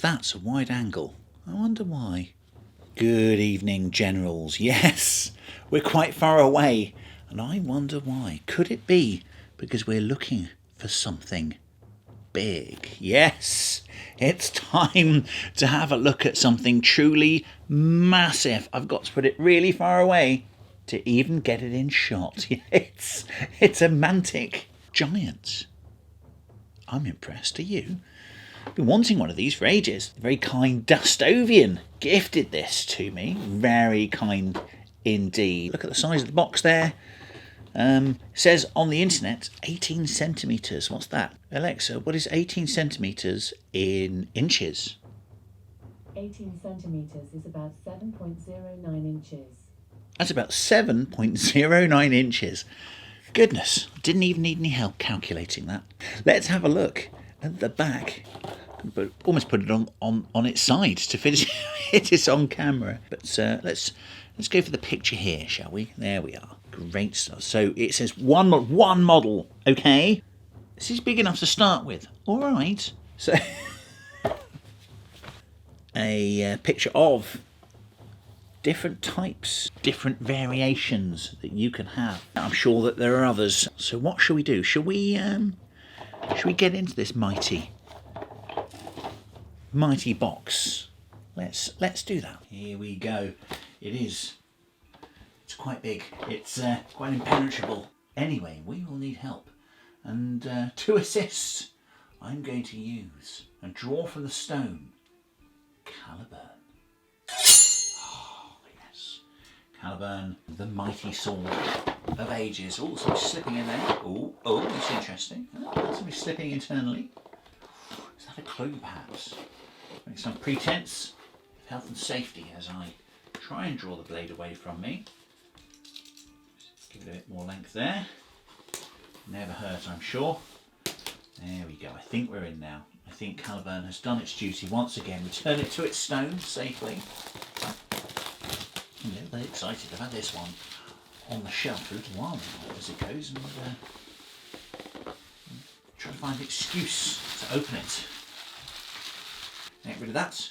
that's a wide angle. I wonder why. Good evening, generals. Yes, we're quite far away, and I wonder why. Could it be because we're looking for something big? Yes, it's time to have a look at something truly massive. I've got to put it really far away to even get it in shot. It's a Mantic giant. I'm impressed. Are you? I've been wanting one of these for ages. The very kind Dastovian gifted this to me. Very kind indeed. Look at the size of the box there. Says on the internet 18 centimetres. What's that? Alexa, what is 18 centimetres in inches? 18 centimetres is about 7.09 inches. That's about 7.09 inches. Goodness, didn't even need any help calculating that. Let's have a look at the back. But almost put it on its side to fit it on camera. But let's go for the picture here, shall we? There we are. Great stuff. So it says one model. Okay, this is big enough to start with. All right. So a picture of different types, different variations that you can have. I'm sure that there are others. So what shall we do? Shall we get into this mighty box? Let's do that. Here we go. It's quite big. It's quite impenetrable. Anyway, we will need help. And to assist, I'm going to use and draw from the stone Caliburn. Oh yes, Caliburn, the mighty sword of ages. Oh, something slipping in there. Oh, that's interesting. Something slipping internally. Is that a clue, perhaps? Make some pretense of health and safety as I try and draw the blade away from me. Just give it a bit more length there. Never hurt, I'm sure. There we go. I think we're in now. I think Caliburn has done its duty once again. Return it to its stone safely. I'm a little bit excited about this one on the shelf for a little while now as it goes, and try to find an excuse to open it. Get rid of that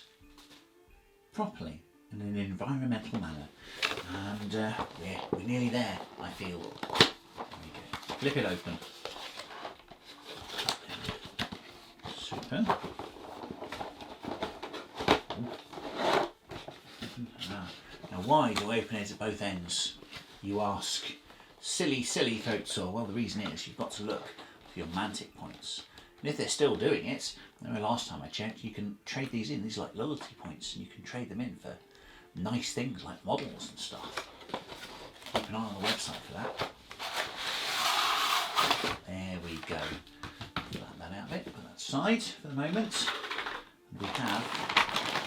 properly in an environmental manner, and we're nearly there. I feel. There we go. Flip it open. Super. Now, why do I open it at both ends, you ask? Silly folks. Or well, the reason is you've got to look for your Mantic points. And if they're still doing it, I know last time I checked, you can trade these in. These are like loyalty points, and you can trade them in for nice things like models and stuff. Keep an eye on the website for that. There we go. Flatten that out a bit, put that aside for the moment. We have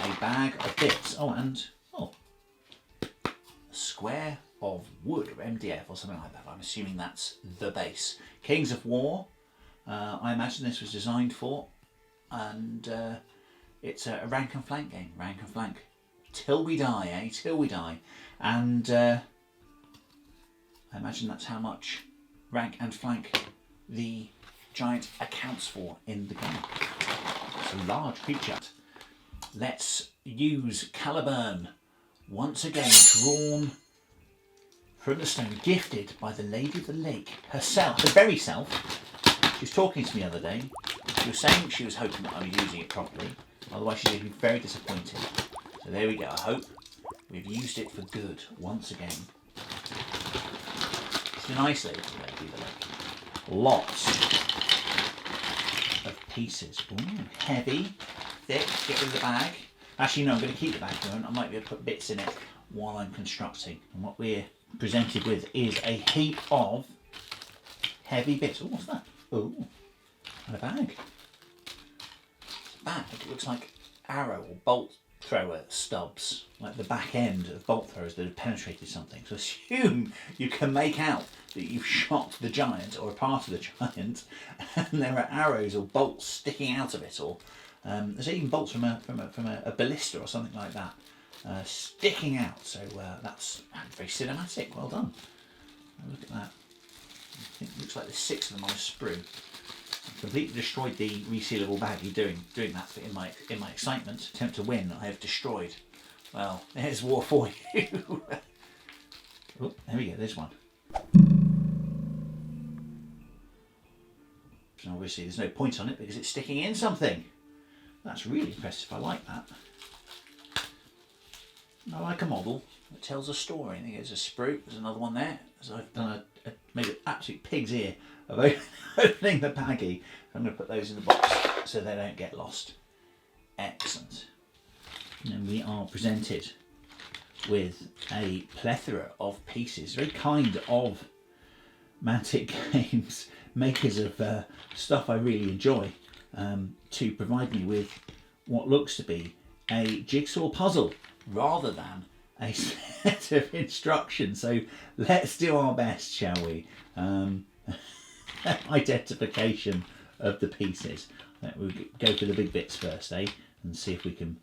a bag of bits. And a square of wood, or MDF, or something like that. I'm assuming that's the base. Kings of War. I imagine this was designed for, and it's a rank and flank game. Rank and flank. Till we die, eh? Till we die. And I imagine that's how much rank and flank the giant accounts for in the game. It's a large creature. Let's use Caliburn once again, drawn from the stone, gifted by the Lady of the Lake herself, her very self. She was talking to me the other day. She was saying she was hoping that I was using it properly, otherwise she's going to be very disappointed. So there we go. I hope we've used it for good once again. It's a nice Lady of the Lake. Lots of pieces. Ooh, heavy, thick. Get rid of the bag. Actually, no, I'm going to keep the bag going. I might be able to put bits in it while I'm constructing. And what we're presented with is a heap of heavy bits. Oh, what's that? Oh, and a bag. It looks like arrow or bolt thrower stubs, like the back end of bolt throwers that have penetrated something. So assume you can make out that you've shot the giant or a part of the giant, and there are arrows or bolts sticking out of it, or there's even bolts from a ballista or something like that sticking out. So that's very cinematic. Well done. Look at that. I think it looks like there's 6 of them on a sprue. Completely destroyed the resealable baggie doing that, but in my excitement, attempt to win, I have destroyed. Well, there's war for you. Oh, there we go, there's one. And obviously there's no point on it because it's sticking in something. That's really impressive, I like that. I like a model that tells a story. I think there's a sprue, there's another one there. So I've done made an absolute pig's ear of opening the baggie. I'm going to put those in the box so they don't get lost. Excellent. And we are presented with a plethora of pieces, very kind of Mantic Games, makers of stuff I really enjoy, to provide me with what looks to be a jigsaw puzzle rather than a set of instructions. So let's do our best, shall we? Identification of the pieces. We'll go for the big bits first, and see if we can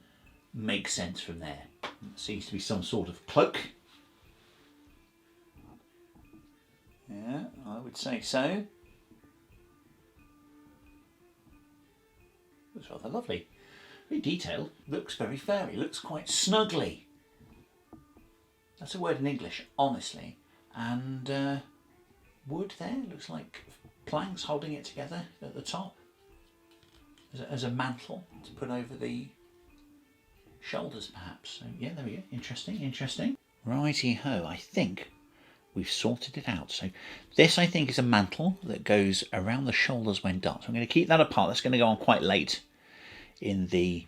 make sense from there. It seems to be some sort of cloak. Yeah, I would say so. Looks rather lovely. Very detailed. Looks very furry. Looks quite snuggly. That's a word in English, honestly. And wood there. Looks like planks holding it together at the top. As a mantle to put over the shoulders, perhaps. So yeah, there we go. Interesting, interesting. Righty-ho, I think we've sorted it out. So this, I think, is a mantle that goes around the shoulders when done. So I'm going to keep that apart. That's going to go on quite late in the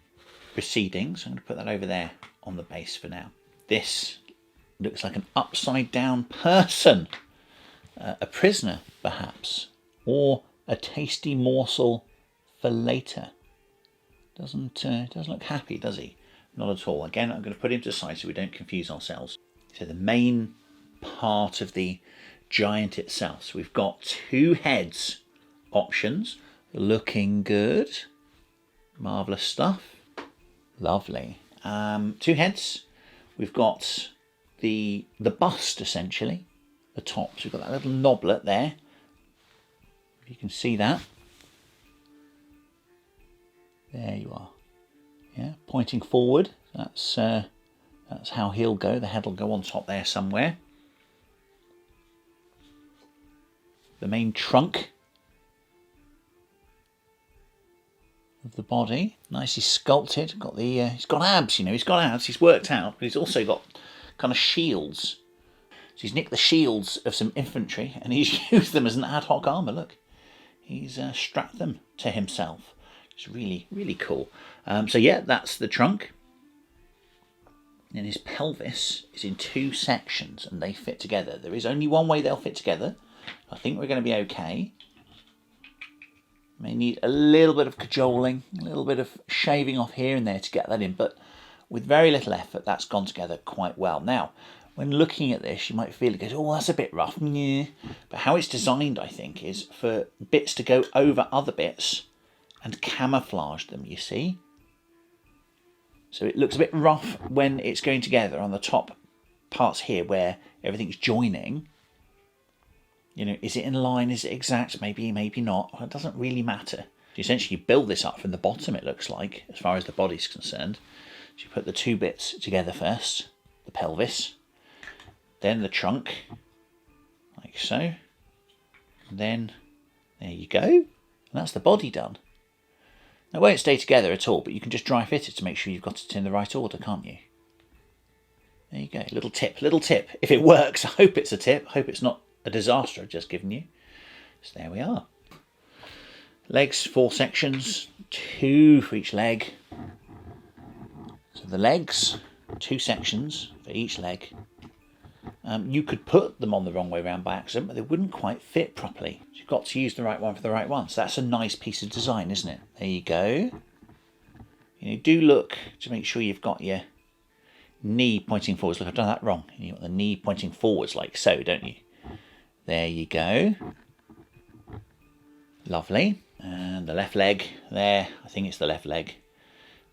proceedings. I'm going to put that over there on the base for now. This looks like an upside down person. A prisoner, perhaps. Or a tasty morsel for later. Doesn't look happy, does he? Not at all. Again, I'm going to put him to the side so we don't confuse ourselves. So the main part of the giant itself. So we've got 2 heads options. Looking good. Marvellous stuff. Lovely. 2 heads. We've got the bust, essentially. The top. So we've got that little knoblet there. If you can see that. There you are. Yeah, pointing forward. That's how he'll go. The head will go on top there somewhere. The main trunk of the body, nicely sculpted. Got the he's got abs, you know. He's got abs. He's worked out, but he's also got kind of shields. So he's nicked the shields of some infantry and he's used them as an ad hoc armour. Look, he's strapped them to himself. It's really, really cool. So yeah, that's the trunk. And his pelvis is in 2 sections and they fit together. There is only one way they'll fit together. I think we're going to be okay. May need a little bit of cajoling, a little bit of shaving off here and there to get that in, but with very little effort, that's gone together quite well. Now, when looking at this, you might feel it goes, oh, that's a bit rough. Yeah. But how it's designed, I think, is for bits to go over other bits and camouflage them, you see. So it looks a bit rough when it's going together on the top parts here where everything's joining. You know, is it in line? Is it exact? Maybe, maybe not. Well, it doesn't really matter. You essentially build this up from the bottom, it looks like, as far as the body's concerned. So you put the 2 bits together first, the pelvis, then the trunk, like so. And then, there you go. And that's the body done. Now, it won't stay together at all, but you can just dry fit it to make sure you've got it in the right order, can't you? There you go. Little tip, little tip. If it works, I hope it's a tip. I hope it's not a disaster I've just given you. So there we are. Legs, 4 sections, 2 for each leg. So the legs, 2 sections for each leg. You could put them on the wrong way around by accident, but they wouldn't quite fit properly. So you've got to use the right one for the right one. So that's a nice piece of design, isn't it? There you go. You know, do look to make sure you've got your knee pointing forwards. Look, I've done that wrong. You've got the knee pointing forwards like so, don't you? There you go. Lovely. And the left leg there. I think it's the left leg.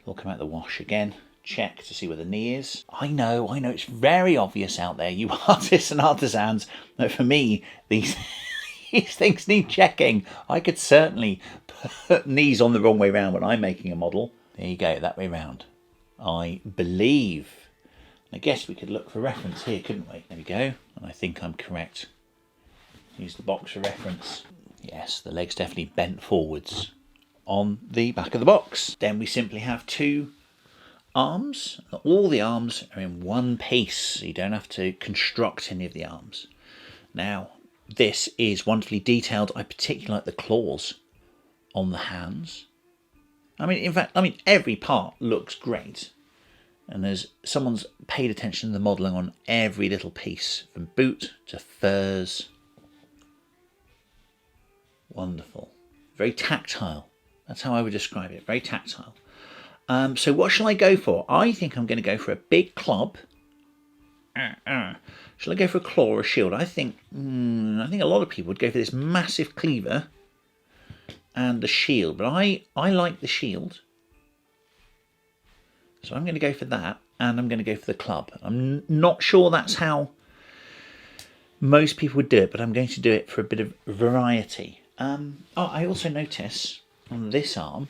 It'll come out the wash again. Check to see where the knee is. I know, it's very obvious out there, you artists and artisans, that for me, these things need checking. I could certainly knees on the wrong way round when I'm making a model. There you go, that way round, I believe. I guess we could look for reference here, couldn't we? There we go, and I think I'm correct. Use the box for reference. Yes, the leg's definitely bent forwards on the back of the box. Then we simply have two arms. All the arms are in one piece, so you don't have to construct any of the arms. Now, this is wonderfully detailed. I particularly like the claws on the hands. In fact, every part looks great. And there's someone's paid attention to the modelling on every little piece, from boot to furs. Wonderful. Very tactile. That's how I would describe it. Very tactile. So what shall I go for? I think I'm going to go for a big club. Shall I go for a claw or a shield? I think a lot of people would go for this massive cleaver and the shield. But I like the shield. So I'm going to go for that, and I'm going to go for the club. I'm not sure that's how most people would do it, but I'm going to do it for a bit of variety. I also notice on this arm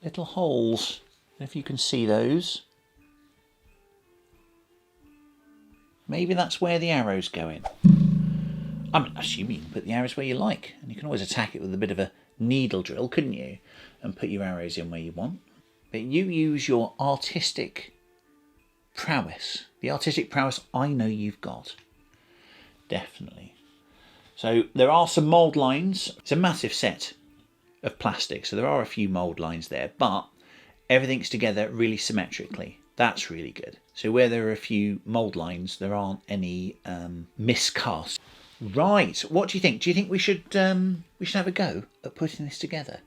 little holes. I don't know if you can see those. Maybe that's where the arrows go in. I'm assuming you can put the arrows where you like, and you can always attack it with a bit of a needle drill, couldn't you? And put your arrows in where you want. But you use your artistic prowess. The artistic prowess I know you've got. Definitely. So there are some mould lines. It's a massive set of plastic, so there are a few mould lines there, but everything's together really symmetrically. That's really good. So where there are a few mould lines, there aren't any miscasts. Right, what do you think? Do you think we should have a go at putting this together?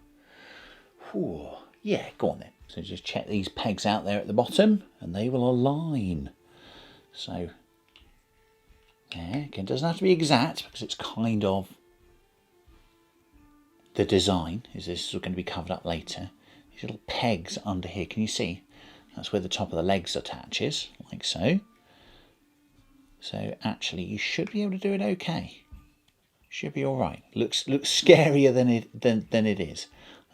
Ooh, yeah, go on then. So just check these pegs out there at the bottom, and they will align. So, yeah, again, it doesn't have to be exact, because it's kind of the design. This is going to be covered up later. These little pegs under here, can you see? That's where the top of the legs attaches, like so. So actually, you should be able to do it okay. Should be all right. Looks scarier than it is.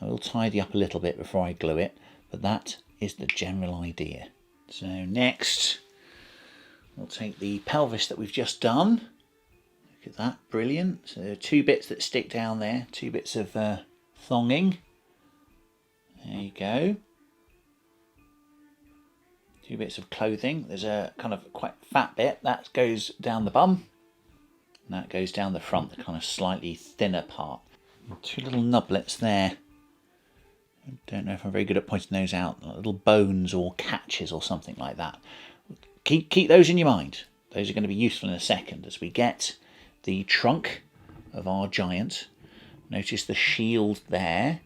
I will tidy up a little bit before I glue it, but that is the general idea. So next, we'll take the pelvis that we've just done. Look at that, brilliant. So there are two bits that stick down there, two bits of thonging. There you go. Two bits of clothing. There's a kind of quite fat bit that goes down the bum, and that goes down the front, the kind of slightly thinner part. Two little nublets there. I don't know if I'm very good at pointing those out. Little bones or catches or something like that. Keep those in your mind. Those are going to be useful in a second as we get the trunk of our giant. Notice the shield there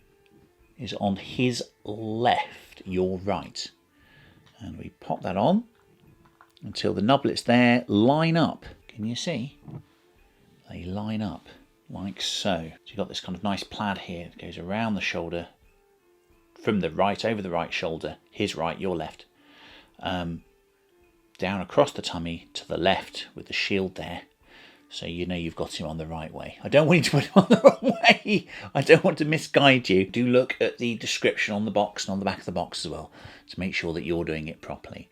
is on his left, your right. And we pop that on until the nublets there line up. Can you see? They line up like so. So you've got this kind of nice plaid here. It goes around the shoulder, from the right, over the right shoulder, his right, your left. Down across the tummy to the left with the shield there. So you know you've got him on the right way. I don't want you to put him on the wrong way. I don't want to misguide you. Do look at the description on the box and on the back of the box as well to make sure that you're doing it properly.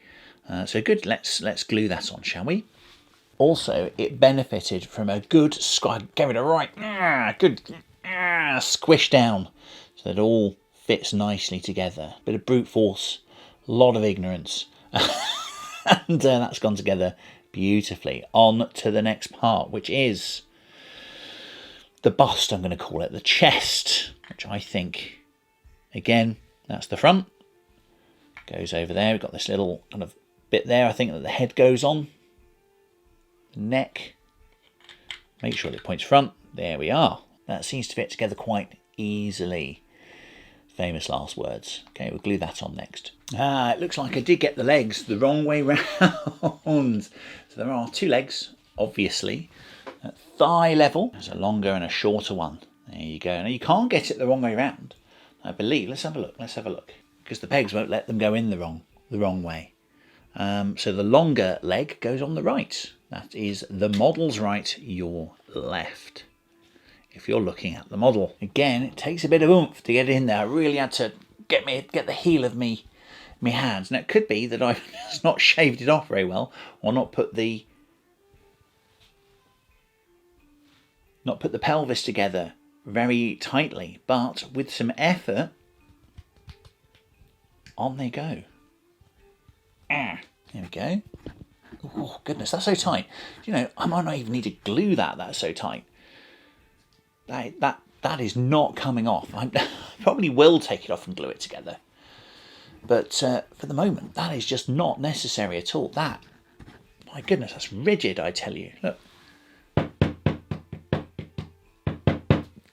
So good, let's glue that on, shall we? Also, it benefited from a good give it a right, good squish down so that it all fits nicely together. Bit of brute force, a lot of ignorance, and that's gone together beautifully. On to the next part, which is the bust, I'm going to call it, the chest, which I think, again, that's the front. Goes over there. We've got this little kind of bit there, I think, that the head goes on. The neck. Make sure that it points front. There we are. That seems to fit together quite easily. Famous last words. Okay, we'll glue that on next. It looks like I did get the legs the wrong way round. So there are two legs, obviously, at thigh level. There's a longer and a shorter one. There you go. Now you can't get it the wrong way round, I believe. Let's have a look. Because the pegs won't let them go in the wrong way. So the longer leg goes on the right. That is the model's right, your left. if you're looking at the model. Again, it takes a bit of oomph to get it in there. I really had to get the heel of me hands. Now it could be that I've just not shaved it off very well, or not put the pelvis together very tightly, but with some effort, on they go. There we go. Oh goodness, that's so tight. You know, I might not even need to glue that. That's so tight. That is not coming off. I probably will take it off and glue it together. But for the moment, that is just not necessary at all. That, my goodness, that's rigid, I tell you. Look.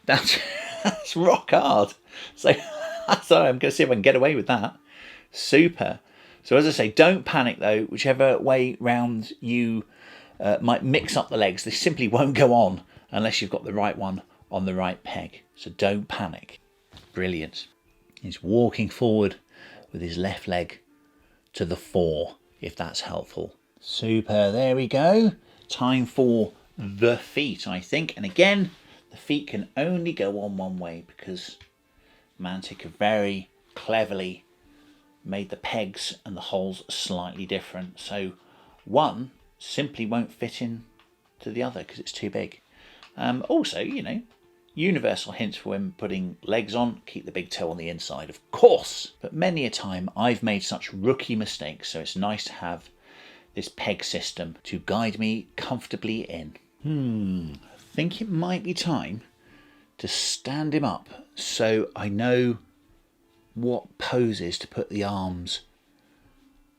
That's rock hard. So sorry, I'm going to see if I can get away with that. Super. So as I say, don't panic though. Whichever way round you might mix up the legs, they simply won't go on unless you've got the right one on the right peg. So don't panic. Brilliant. He's walking forward with his left leg to the fore, if that's helpful. Super. There we go. Time for the feet, I think. And again, the feet can only go on one way because Mantic have very cleverly made the pegs and the holes slightly different. So one simply won't fit in to the other because it's too big. Also, you know, universal hints for when putting legs on, keep the big toe on the inside, of course. But many a time I've made such rookie mistakes, so it's nice to have this peg system to guide me comfortably in. I think it might be time to stand him up so I know what poses to put the arms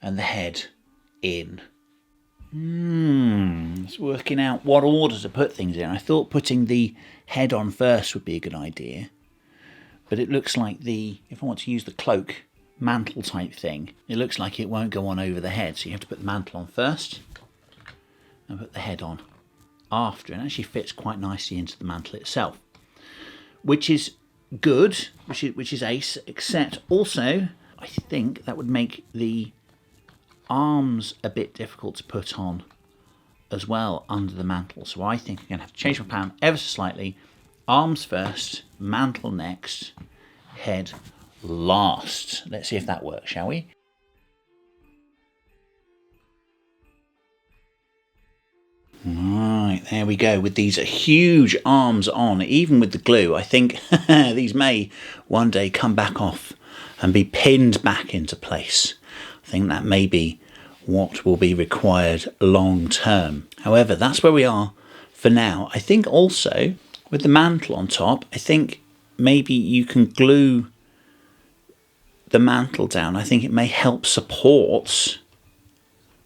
and the head in. It's working out what order to put things in. I thought putting the head on first would be a good idea, but it looks like if I want to use the cloak mantle type thing, it looks like it won't go on over the head, so you have to put the mantle on first and put the head on after, and it actually fits quite nicely into the mantle itself, which is good, which is ace, except also I think that would make the arms a bit difficult to put on as well under the mantle. So I think I'm going to have to change my plan ever so slightly. Arms first, mantle next, head last. Let's see if that works, shall we? Right, there we go. With these huge arms on, even with the glue, I think these may one day come back off and be pinned back into place. I think that may be what will be required long term. However, that's where we are for now. I think also with the mantle on top, I think maybe you can glue the mantle down. I think it may help support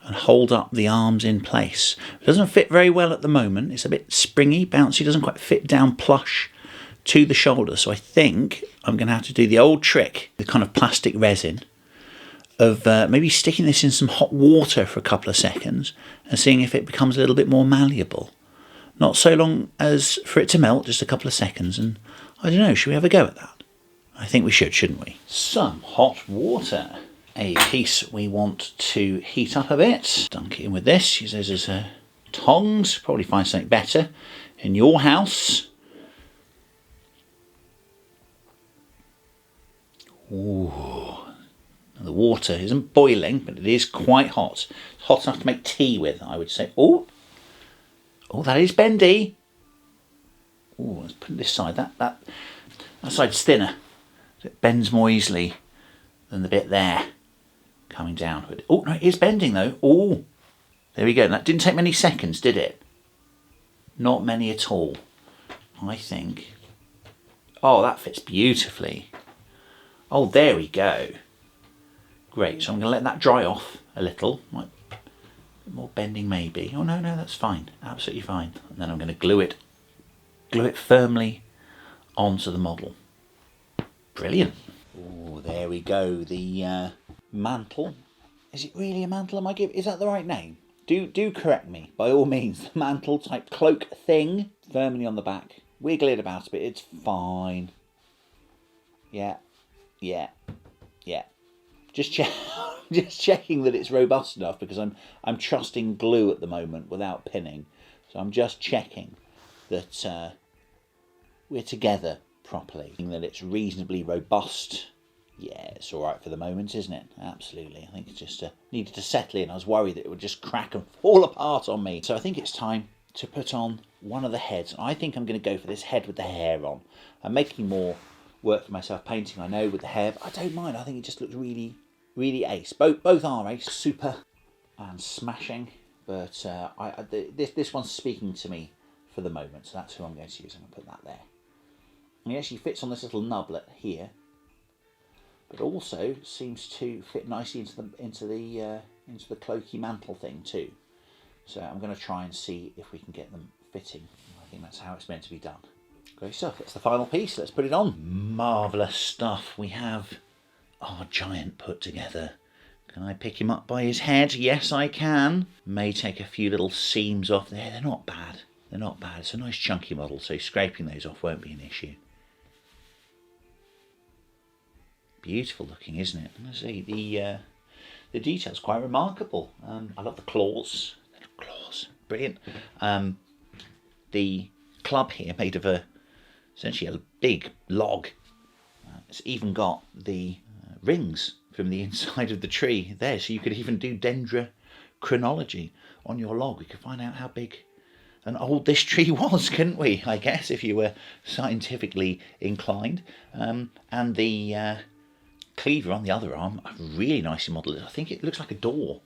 and hold up the arms in place. It doesn't fit very well at the moment. It's a bit springy, bouncy, doesn't quite fit down plush to the shoulder. So I think I'm going to have to do the old trick, the kind of plastic resin, of maybe sticking this in some hot water for a couple of seconds and seeing if it becomes a little bit more malleable. Not so long as for it to melt, just a couple of seconds. And I don't know, should we have a go at that? I think we should, shouldn't we? Some hot water. A piece we want to heat up a bit. Dunk it in with this. Use those as tongs. Probably find something better in your house. Ooh. The water isn't boiling, but it is quite hot. It's hot enough to make tea with, I would say. Oh, that is bendy. Oh, let's put it this side. That side's thinner. So it bends more easily than the bit there. Coming down. But oh no, it is bending though. Oh, there we go. That didn't take many seconds, did it? Not many at all, I think. Oh, that fits beautifully. Oh, there we go. Great. So I'm going to let that dry off a little. Might a bit more bending maybe. Oh no, that's fine. Absolutely fine. And then I'm going to glue it firmly onto the model. Brilliant. Oh, there we go. The mantle. Is it really a mantle? Is that the right name? Do correct me by all means. The mantle type cloak thing firmly on the back. Wiggle it about a bit. It's fine. Yeah. Just checking that it's robust enough because I'm trusting glue at the moment without pinning. So I'm just checking that we're together properly. That it's reasonably robust. Yeah, it's all right for the moment, isn't it? Absolutely. I think it just needed to settle in. I was worried that it would just crack and fall apart on me. So I think it's time to put on one of the heads. I think I'm going to go for this head with the hair on. I'm making more work for myself painting, I know, with the hair, but I don't mind. I think it just looks really, really ace. Both are ace. Super and smashing. But this one's speaking to me for the moment, so that's who I'm going to use. I'm going to put that there. And it actually fits on this little nublet here, but also seems to fit nicely into the cloaky mantle thing too. So I'm going to try and see if we can get them fitting. I think that's how it's meant to be done. Great stuff. That's the final piece. Let's put it on. Marvellous stuff. We have our giant put together. Can I pick him up by his head? Yes, I can. May take a few little seams off there. They're not bad. They're not bad. It's a nice chunky model, so scraping those off won't be an issue. Beautiful looking, isn't it? And I say the detail's quite remarkable. I love the claws. Claws, brilliant. The club here made of essentially a big log. It's even got the rings from the inside of the tree there, so you could even do dendrochronology on your log. We could find out how big and old this tree was, couldn't we? I guess, if you were scientifically inclined. And the cleaver on the other arm, I've really nicely modelled it. I think it looks like a door.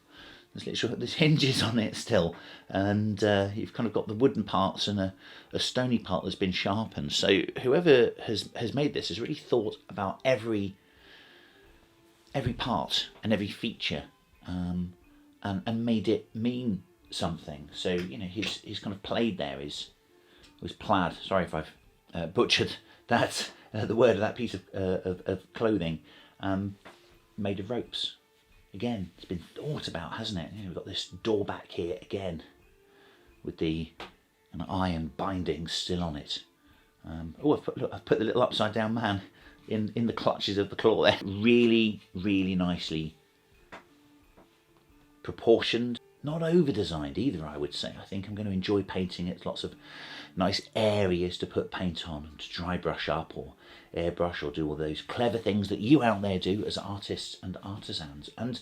There's hinges on it still, and you've kind of got the wooden parts and a stony part that's been sharpened. So whoever has made this has really thought about every part and every feature, and made it mean something. So, you know, he's kind of played there was plaid. Sorry if I've butchered that the word of that piece of clothing, made of ropes. Again, it's been thought about, hasn't it? You know, we've got this door back here again with an iron binding still on it. I've put the little upside down man in the clutches of the claw there. Really, really nicely proportioned. Not over-designed either, I would say. I think I'm going to enjoy painting it. Lots of nice areas to put paint on and to dry brush up or airbrush or do all those clever things that you out there do as artists and artisans. And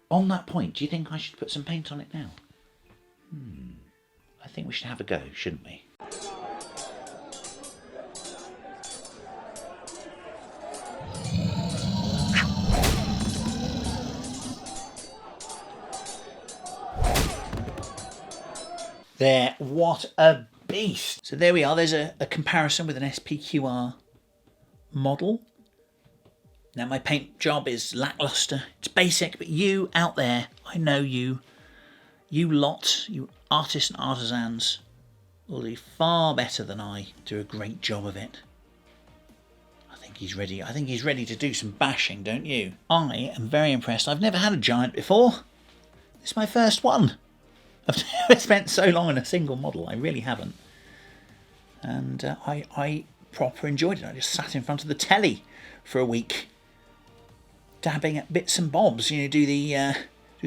on that point, do you think I should put some paint on it now? I think we should have a go, shouldn't we? There, what a beast. So there we are, there's a comparison with an SPQR model. Now my paint job is lackluster, it's basic, but you out there, I know you lot, you artists and artisans, will do far better than I. Do a great job of it. I think he's ready to do some bashing, don't you? I am very impressed. I've never had a giant before. It's my first one. I've never spent so long on a single model. I really haven't. And I proper enjoyed it. I just sat in front of the telly for a week, dabbing at bits and bobs. You know, do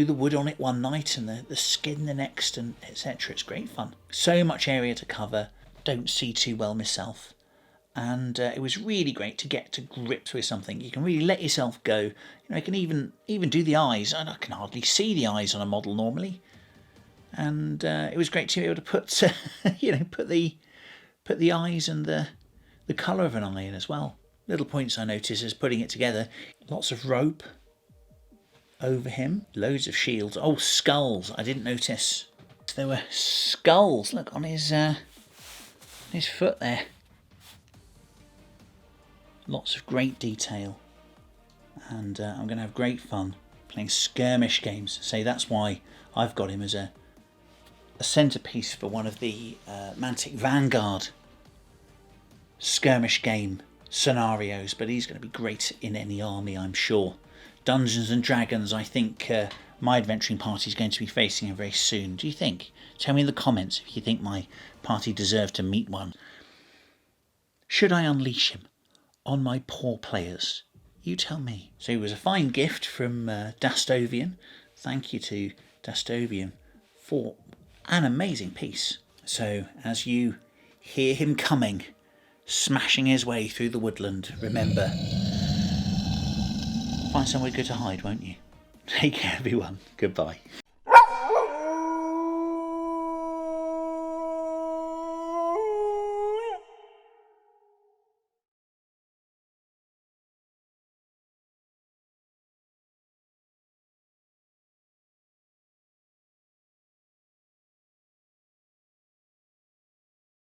the wood on it one night and the skin the next, and etc. It's great fun. So much area to cover. Don't see too well myself. And it was really great to get to grips with something. You can really let yourself go. You know, I can even do the eyes. And I can hardly see the eyes on a model normally. And it was great to be able to put, put the eyes and the colour of an eye in as well. Little points I noticed as putting it together. Lots of rope over him, loads of shields. Oh, skulls! I didn't notice there were skulls. Look on his foot there. Lots of great detail, and I'm going to have great fun playing skirmish games. So that's why I've got him as a centrepiece for one of the Mantic Vanguard skirmish game scenarios, but he's going to be great in any army, I'm sure. Dungeons and Dragons, I think my adventuring party is going to be facing him very soon. Do you think? Tell me in the comments if you think my party deserved to meet one. Should I unleash him on my poor players? You tell me. So it was a fine gift from Dastovian. Thank you to Dastovian for an amazing piece. So as you hear him coming, smashing his way through the woodland. Remember, find somewhere good to hide, won't you? Take care, everyone. Goodbye.